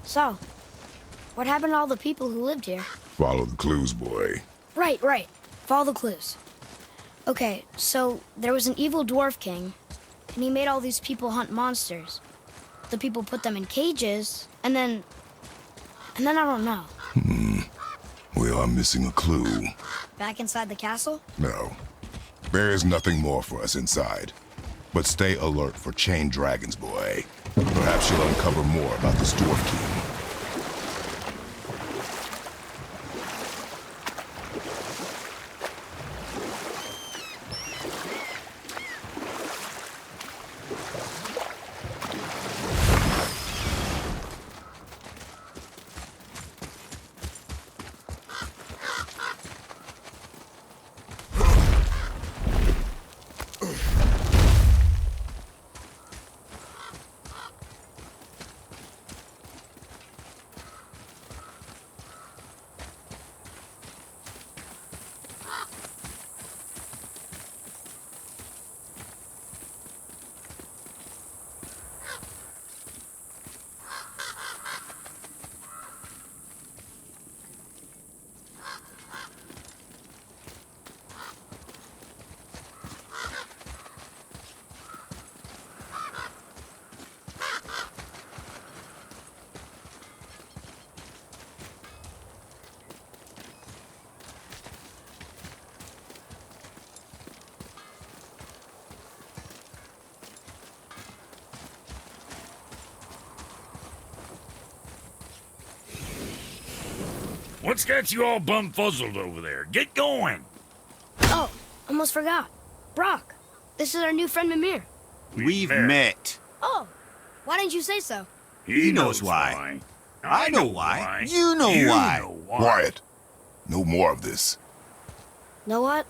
So, what happened to all the people who lived here? Follow the clues, boy. Right. Follow the clues. Okay, so there was an evil dwarf king, and he made all these people hunt monsters. The people put them in cages, and then I don't know. We are missing a clue. Back inside the castle? No. There is nothing more for us inside. But stay alert for chained dragons, boy. Perhaps you'll uncover more about this dwarf king. What's got you all bumfuzzled over there? Get going! Oh, almost forgot. Brock, this is our new friend Mimir. We've met. Oh, why didn't you say so? He knows why. I know why. You know why. Quiet. No more of this. Know what?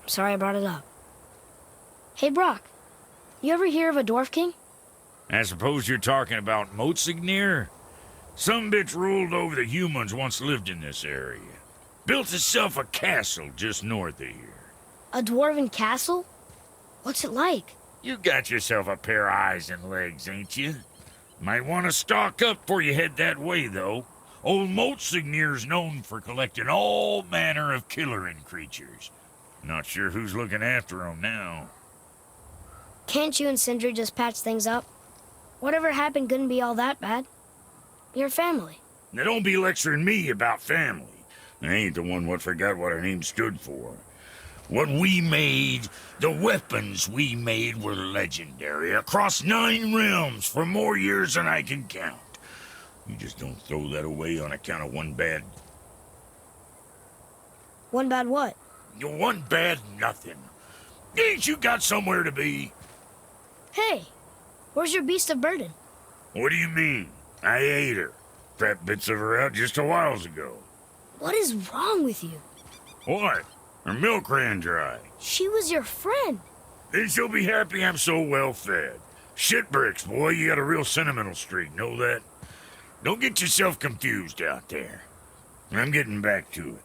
Sorry I brought it up. Hey, Brock, you ever hear of a dwarf king? I suppose you're talking about Motsignir? Some bitch ruled over the humans once lived in this area. Built himself a castle just north of here. A dwarven castle? What's it like? You got yourself a pair of eyes and legs, ain't you? Might want to stock up before you head that way, though. Old Motsignir's known for collecting all manner of killerin creatures. Not sure who's looking after 'em now. Can't you and Sindri just patch things up? Whatever happened couldn't be all that bad. You're family. Now don't be lecturing me about family. I ain't the one what forgot what our name stood for. What we made, the weapons we made were legendary across 9 realms for more years than I can count. You just don't throw that away on account of one bad... One bad what? One bad nothing. Ain't you got somewhere to be? Hey, where's your beast of burden? What do you mean? I ate her. Fat bits of her out just a while ago. What is wrong with you? What? Her milk ran dry. She was your friend. Then she'll be happy I'm so well fed. Shit bricks, boy, you got a real sentimental streak, know that? Don't get yourself confused out there. I'm getting back to it.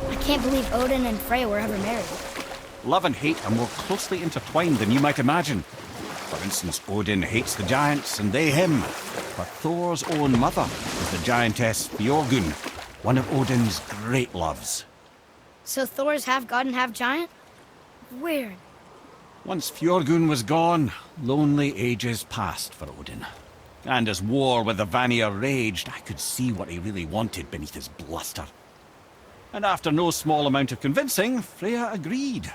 I can't believe Odin and Freya were ever married. Love and hate are more closely intertwined than you might imagine. For instance, Odin hates the giants and they him. But Thor's own mother is the giantess Fjorgun, one of Odin's great loves. So Thor's half god and half giant? Weird. Once Fjorgun was gone, lonely ages passed for Odin. And as war with the Vanir raged, I could see what he really wanted beneath his bluster. And after no small amount of convincing, Freya agreed.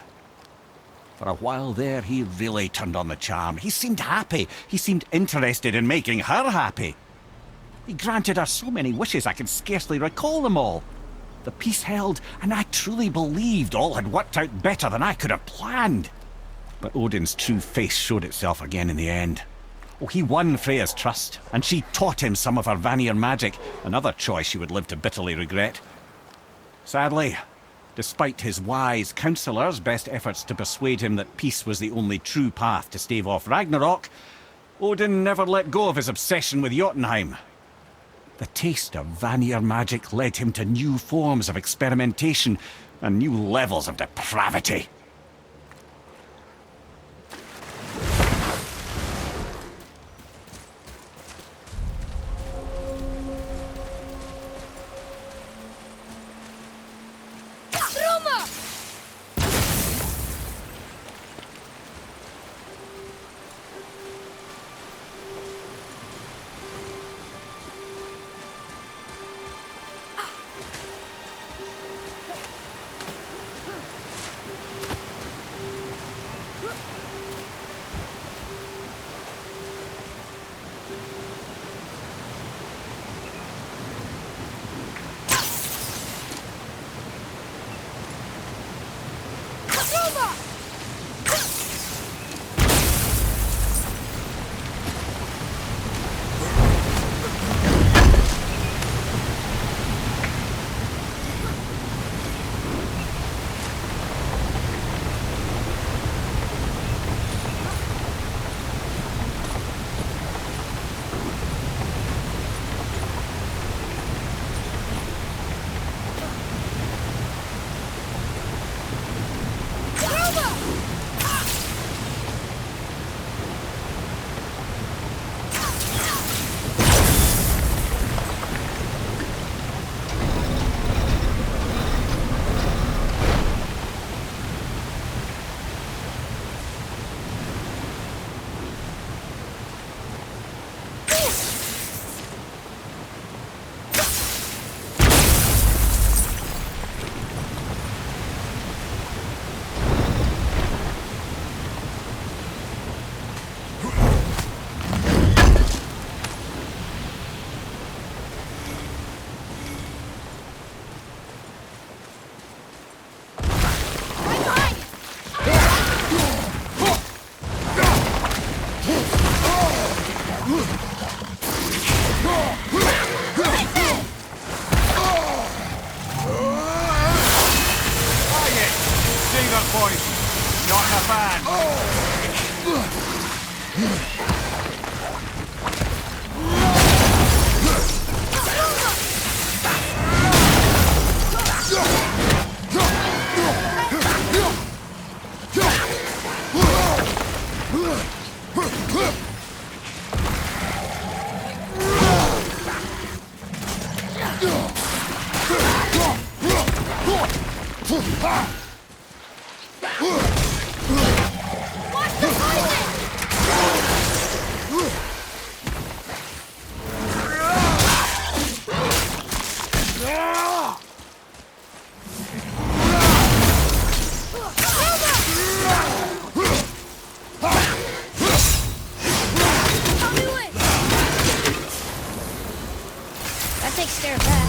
For a while there, he really turned on the charm. He seemed happy. He seemed interested in making her happy. He granted her so many wishes I can scarcely recall them all. The peace held, and I truly believed all had worked out better than I could have planned. But Odin's true face showed itself again in the end. Oh, he won Freya's trust, and she taught him some of her Vanir magic, another choice she would live to bitterly regret. Sadly, despite his wise counsellors' best efforts to persuade him that peace was the only true path to stave off Ragnarok, Odin never let go of his obsession with Jotunheim. The taste of Vanir magic led him to new forms of experimentation and new levels of depravity. That takes care of that.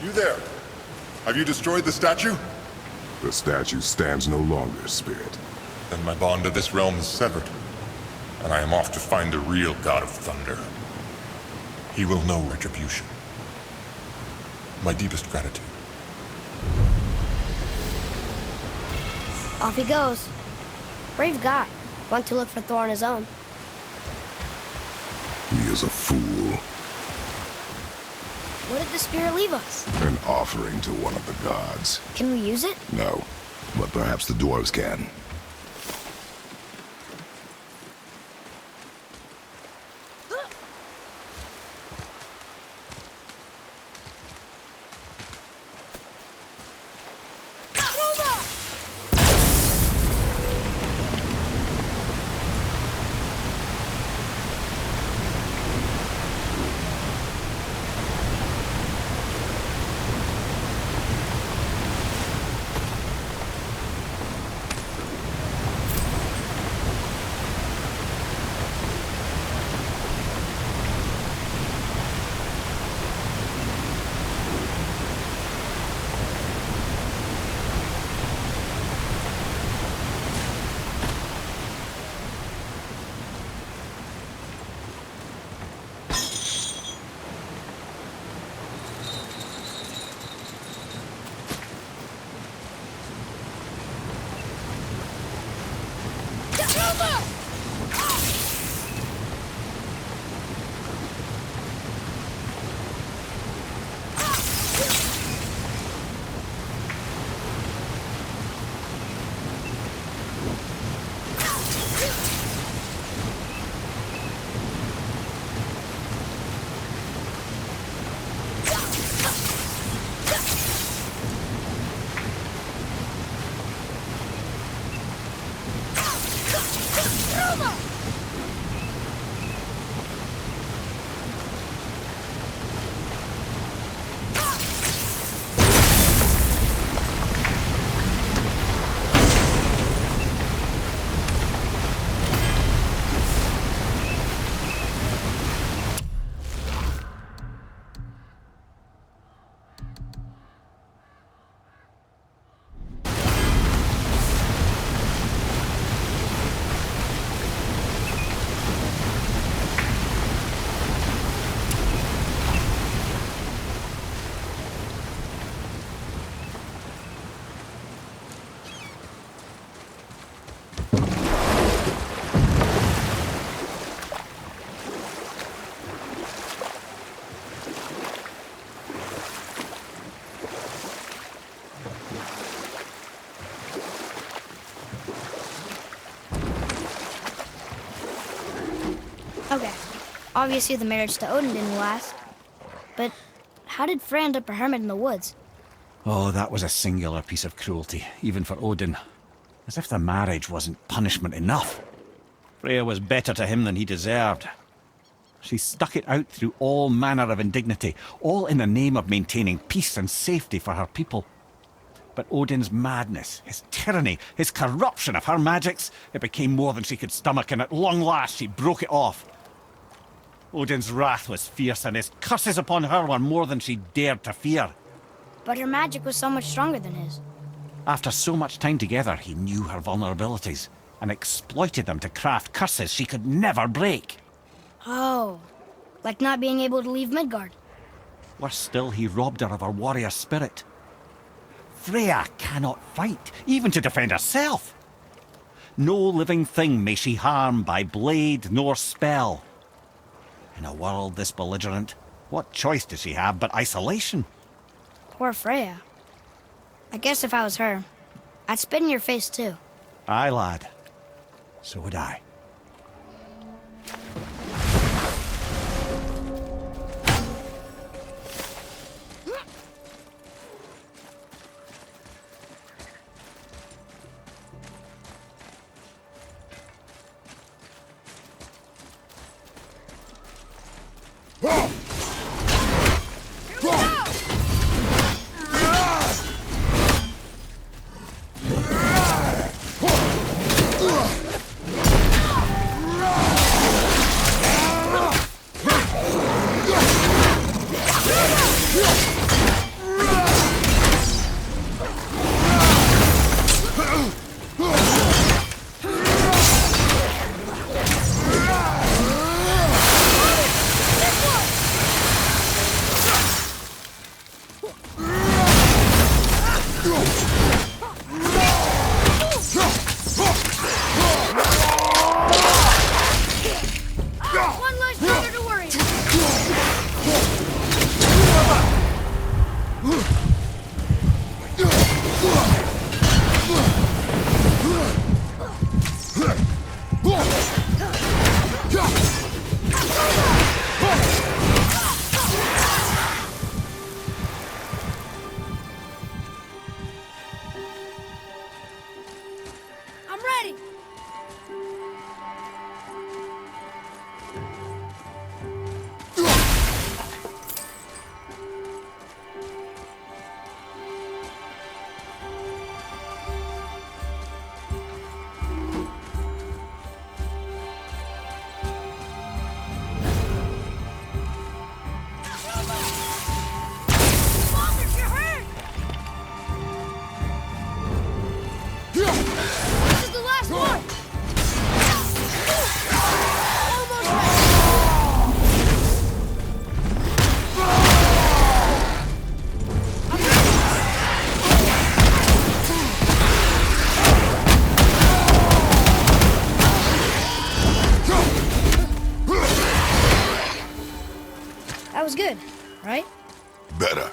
You there? Have you destroyed the statue? The statue stands no longer, Spirit. Then my bond to this realm is severed, and I am off to find the real God of Thunder. He will know retribution. My deepest gratitude. Off he goes. Brave guy. Went to look for Thor on his own. He is a fool. What did the spirit leave us? An offering to one of the gods. Can we use it? No, but perhaps the dwarves can. Okay, obviously the marriage to Odin didn't last. But how did Frey end up a hermit in the woods? Oh, that was a singular piece of cruelty, even for Odin. As if the marriage wasn't punishment enough. Freya was better to him than he deserved. She stuck it out through all manner of indignity, all in the name of maintaining peace and safety for her people. But Odin's madness, his tyranny, his corruption of her magics, it became more than she could stomach, and at long last she broke it off. Odin's wrath was fierce, and his curses upon her were more than she dared to fear. But her magic was so much stronger than his. After so much time together, he knew her vulnerabilities, and exploited them to craft curses she could never break. Oh, like not being able to leave Midgard. Worse still, he robbed her of her warrior spirit. Freya cannot fight, even to defend herself. No living thing may she harm by blade nor spell. In a world this belligerent, what choice does she have but isolation? Poor Freya. I guess if I was her, I'd spit in your face too. Aye, lad. So would I. One less trigger to worry. I'm ready. Walter, you're hurt. This is the last one. good, right? Better.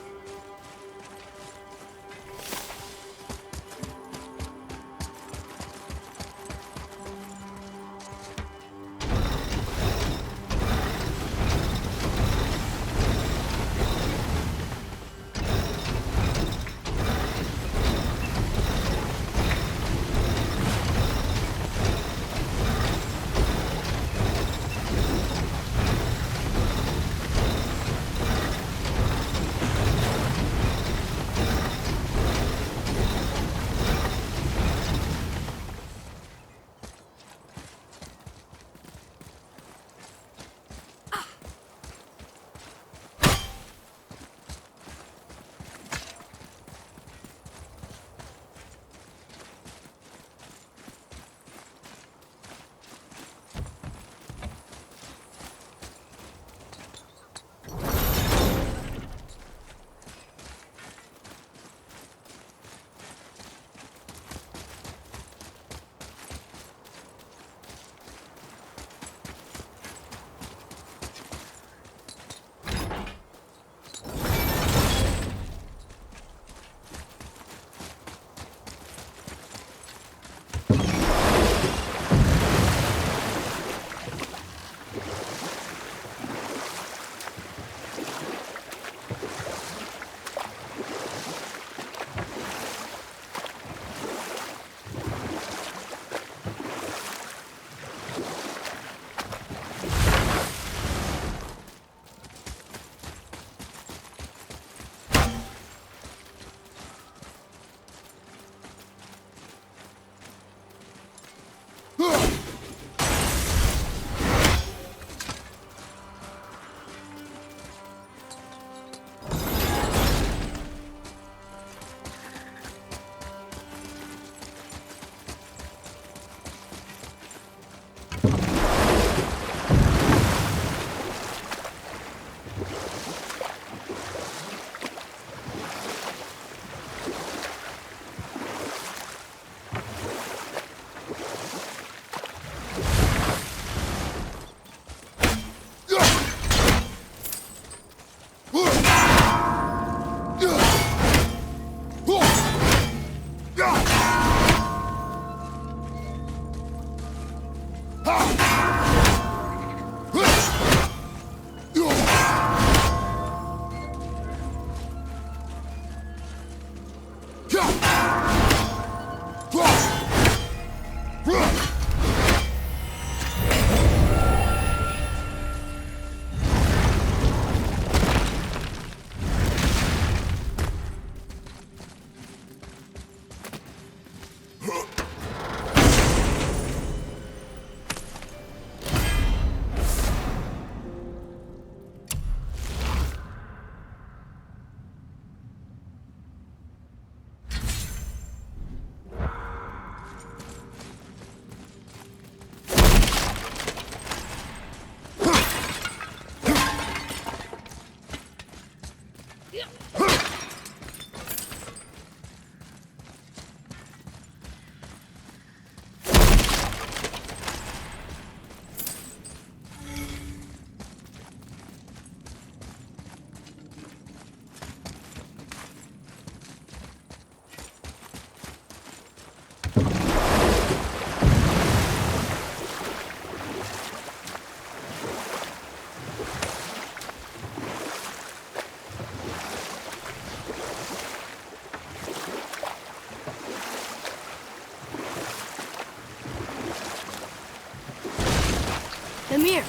Amir,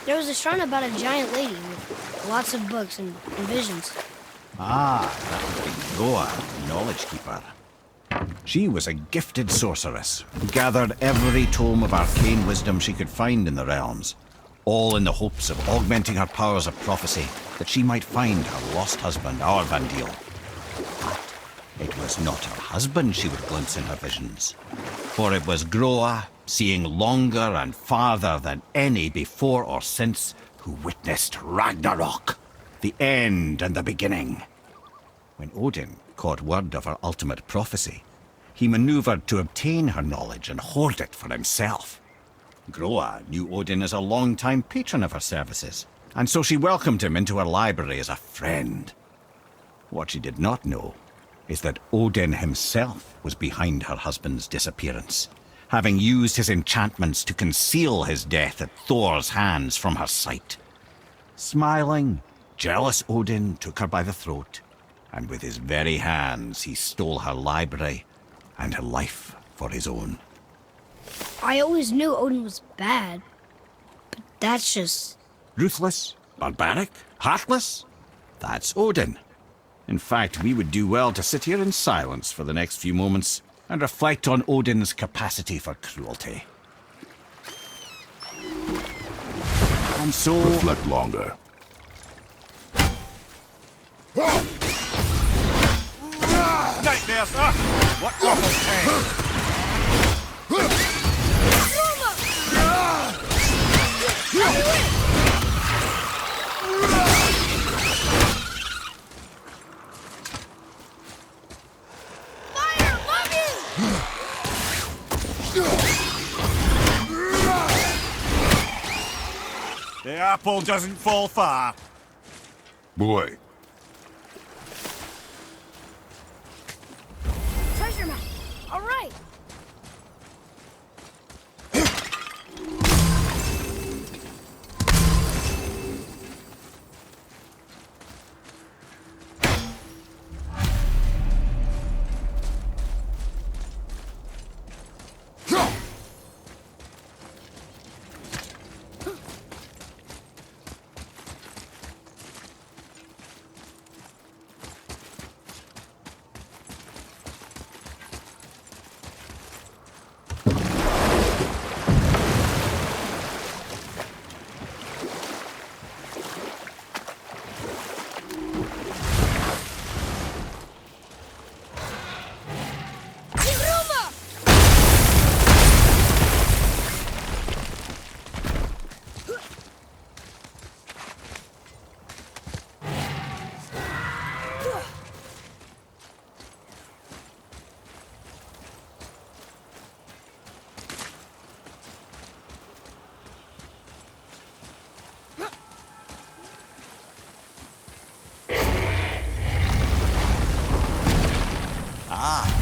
there was a shrine about a giant lady with lots of books and visions. Ah, that would be Goa, Knowledge Keeper. She was a gifted sorceress who gathered every tome of arcane wisdom she could find in the realms, all in the hopes of augmenting her powers of prophecy that she might find her lost husband, Arvandil. But it was not her husband she would glimpse in her visions, for it was Groa, seeing longer and farther than any before or since, who witnessed Ragnarok, the end and the beginning. When Odin caught word of her ultimate prophecy, he maneuvered to obtain her knowledge and hoard it for himself. Groa knew Odin as a long-time patron of her services, and so she welcomed him into her library as a friend. What she did not know is that Odin himself was behind her husband's disappearance, having used his enchantments to conceal his death at Thor's hands from her sight. Smiling, jealous Odin took her by the throat, and with his very hands he stole her library and her life for his own. I always knew Odin was bad, but that's just... Ruthless, barbaric, heartless? That's Odin. In fact, we would do well to sit here in silence for the next few moments and reflect on Odin's capacity for cruelty. And so... Reflect longer. Nightmares! What awful pain! Fire! Mommy! The apple doesn't fall far. Boy, Treasure map. All right.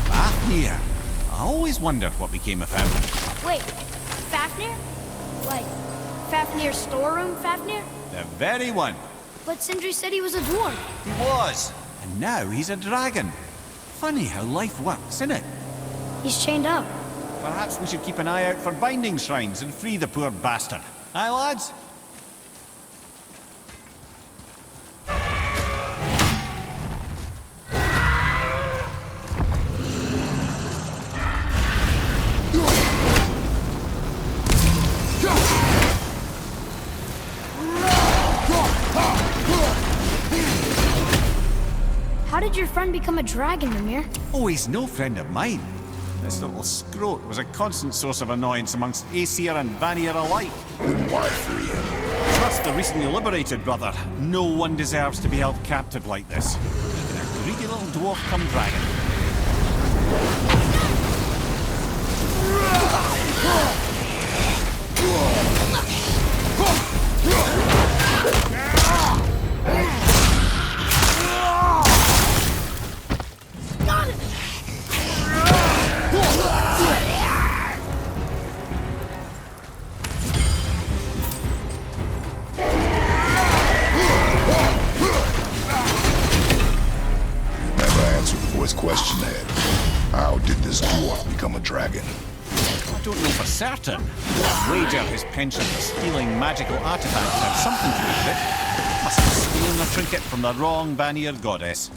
Fafnir. I always wondered what became of him. Wait, Fafnir? Like, Fafnir's storeroom Fafnir? The very one. But Sindri said he was a dwarf. He was. And now he's a dragon. Funny how life works, isn't it? He's chained up. Perhaps we should keep an eye out for binding shrines and free the poor bastard. Aye, lads? How did your friend become a dragon, Mimir? Oh, he's no friend of mine. This little scrote was a constant source of annoyance amongst Aesir and Vanir alike. then why free him? Trust the recently liberated, brother. No one deserves to be held captive like this. Even a greedy little dwarf come dragon. Got it! Never answered the boy's question, Ed. How did this dwarf become a dragon? I don't know for certain. I'd wager his penchant for stealing magical artifacts had something to do with it. Must have stolen a trinket from the wrong Vanir goddess.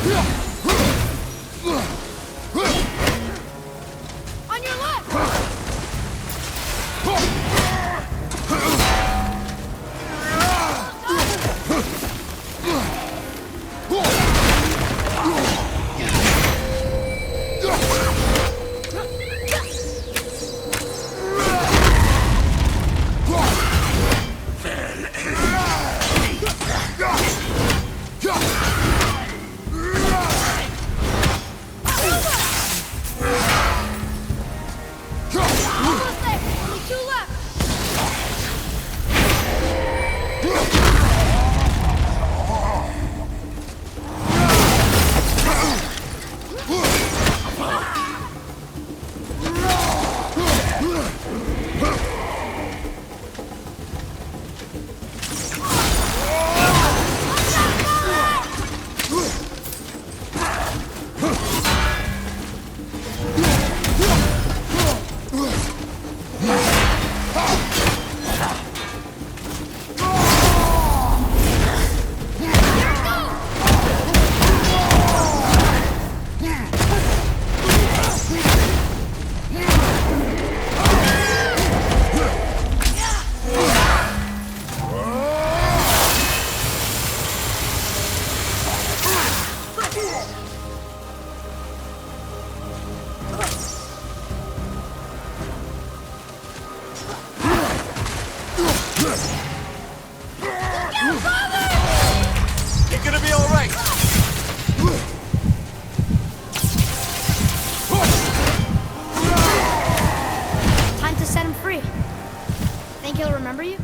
On your left! Almost there! Only two left! You're gonna be alright! Time to set him free. Think he'll remember you?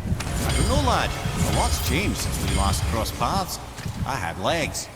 I don't know, lad. A lot's changed since we last crossed paths. I had legs.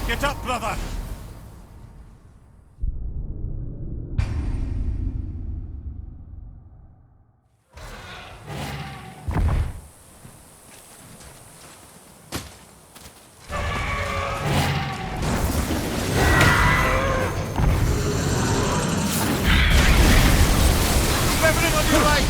Get up, brother! Revenant on your right!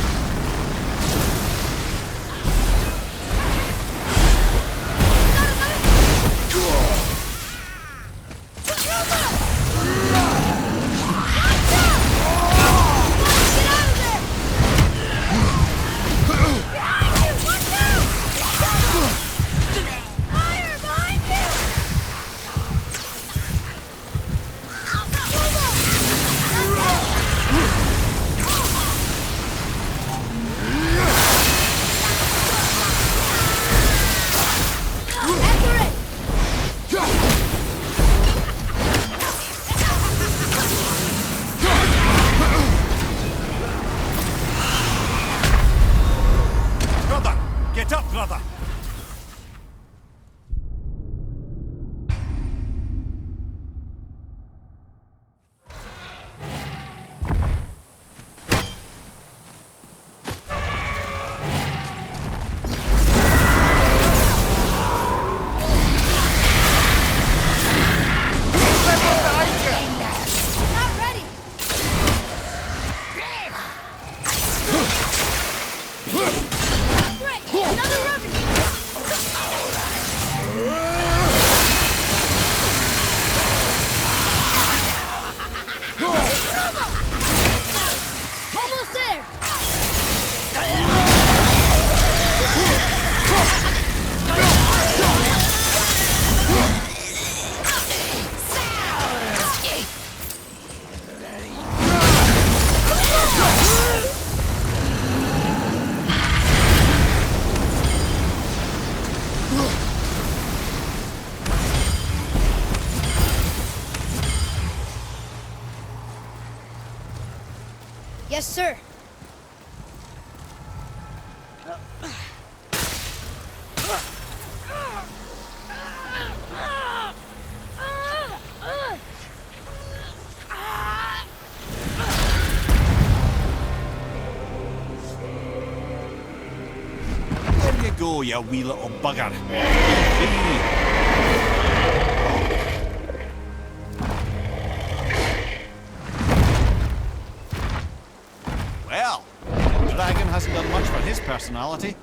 Get up, brother! Yes, sir. There you go, you wee little bugger. Well, the dragon hasn't done much for his personality.